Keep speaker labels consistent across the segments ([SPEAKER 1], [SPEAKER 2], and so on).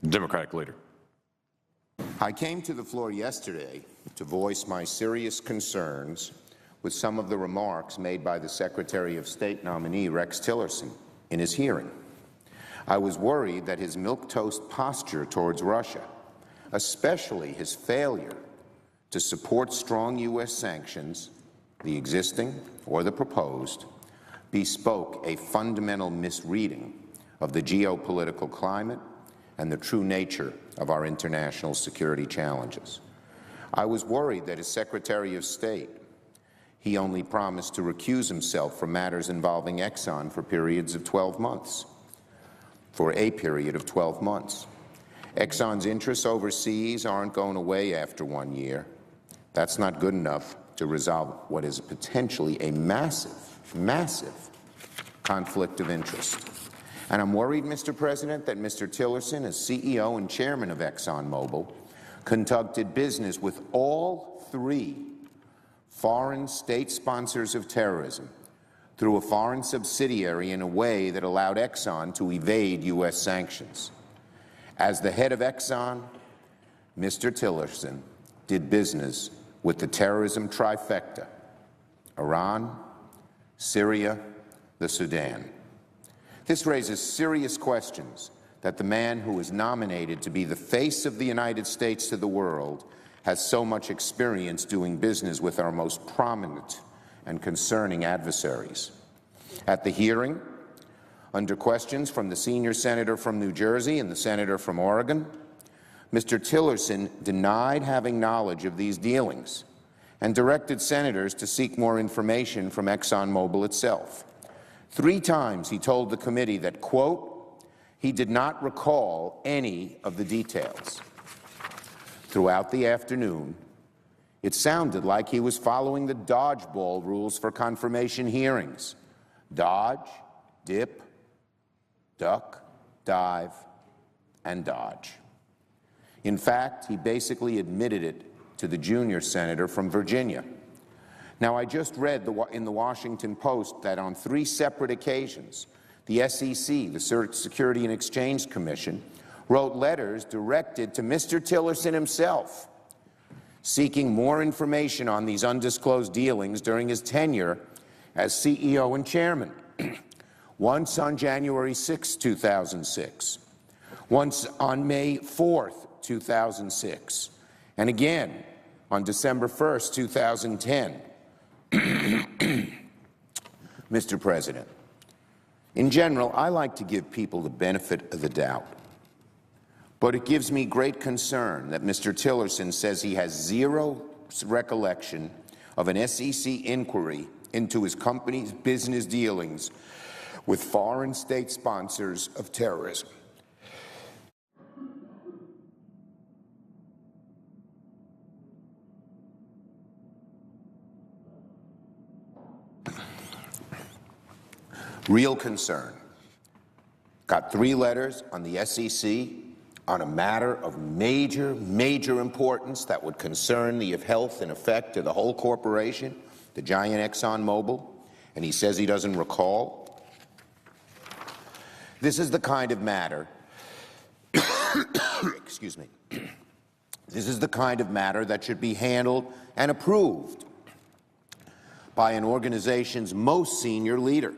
[SPEAKER 1] Democratic leader.
[SPEAKER 2] I came to the floor yesterday to voice my serious concerns with some of the remarks made by the Secretary of State nominee Rex Tillerson in his hearing. I was worried that his milquetoast posture towards Russia, especially his failure to support strong U.S. sanctions, the existing or the proposed, bespoke a fundamental misreading of the geopolitical climate and the true nature of our international security challenges. I was worried that as Secretary of State, he only promised to recuse himself from matters involving Exxon for periods of 12 months, for a period of 12 months. Exxon's interests overseas aren't going away after 1 year. That's not good enough to resolve what is potentially a massive conflict of interest. And I'm worried, Mr. President, that Mr. Tillerson, as CEO and chairman of ExxonMobil, conducted business with all three foreign state sponsors of terrorism through a foreign subsidiary in a way that allowed Exxon to evade U.S. sanctions. As the head of Exxon, Mr. Tillerson did business with the terrorism trifecta: Iran, Syria, the Sudan. This raises serious questions that the man who is nominated to be the face of the United States to the world has so much experience doing business with our most prominent and concerning adversaries. At the hearing, under questions from the senior senator from New Jersey and the senator from Oregon, Mr. Tillerson denied having knowledge of these dealings and directed senators to seek more information from ExxonMobil itself. 3 times he told the committee that, quote, he did not recall any of the details. Throughout the afternoon, it sounded like he was following the dodgeball rules for confirmation hearings: dodge, dip, duck, dive, and dodge. In fact, he basically admitted it to the junior senator from Virginia. Now, I just read in the Washington Post that on 3 separate occasions, the SEC, the Security and Exchange Commission, wrote letters directed to Mr. Tillerson himself, seeking more information on these undisclosed dealings during his tenure as CEO and chairman. Once on January 6, 2006, once on May 4, 2006, and again on December 1, 2010. Mr. President, in general, I like to give people the benefit of the doubt. But it gives me great concern that Mr. Tillerson says he has zero recollection of an SEC inquiry into his company's business dealings with foreign state sponsors of terrorism. Real concern. Got 3 letters on the SEC on a matter of major importance that would concern the health and effect of the whole corporation, the giant ExxonMobil, and he says he doesn't recall. This is the kind of matter, excuse me, this is the kind of matter that should be handled and approved by an organization's most senior leader.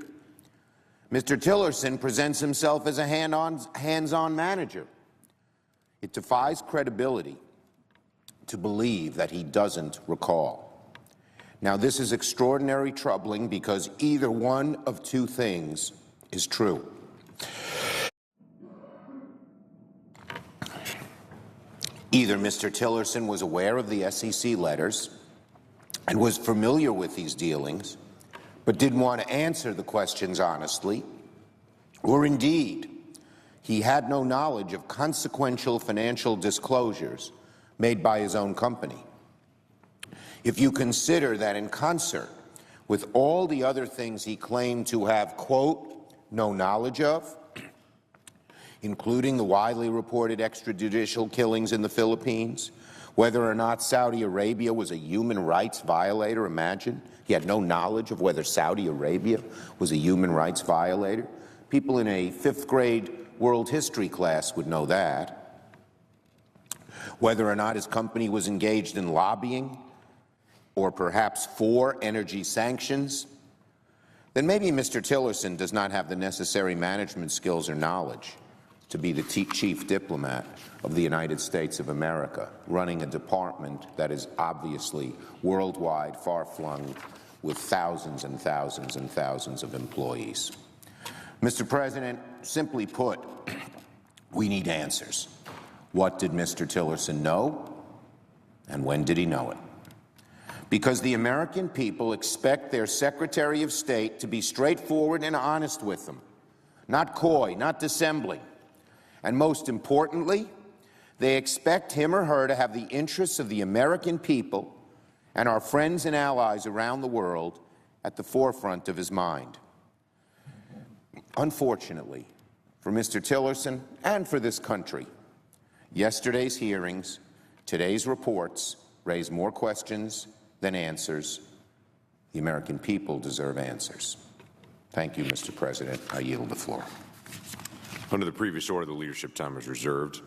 [SPEAKER 2] Mr. Tillerson presents himself as a hands-on manager. It defies credibility to believe that he doesn't recall. Now, this is extraordinarily troubling because either one of 2 things is true. Either Mr. Tillerson was aware of the SEC letters and was familiar with these dealings, but didn't want to answer the questions honestly, or indeed, he had no knowledge of consequential financial disclosures made by his own company. If you consider that in concert with all the other things he claimed to have, quote, no knowledge of, including the widely reported extrajudicial killings in the Philippines, whether or not Saudi Arabia was a human rights violator, imagine. He had no knowledge of whether Saudi Arabia was a human rights violator. People in a fifth grade world history class would know that. Whether or not his company was engaged in lobbying or perhaps for energy sanctions, then maybe Mr. Tillerson does not have the necessary management skills or knowledge to be the chief diplomat of the United States of America, running a department that is obviously worldwide, far-flung, with thousands and thousands and thousands of employees. Mr. President, simply put, we need answers. What did Mr. Tillerson know, and when did he know it? Because the American people expect their Secretary of State to be straightforward and honest with them, not coy, not dissembling. And most importantly, they expect him or her to have the interests of the American people and our friends and allies around the world at the forefront of his mind. Unfortunately, for Mr. Tillerson and for this country, yesterday's hearings, today's reports raise more questions than answers. The American people deserve answers. Thank you, Mr. President. I yield the floor.
[SPEAKER 1] Under the previous order, the leadership time is reserved.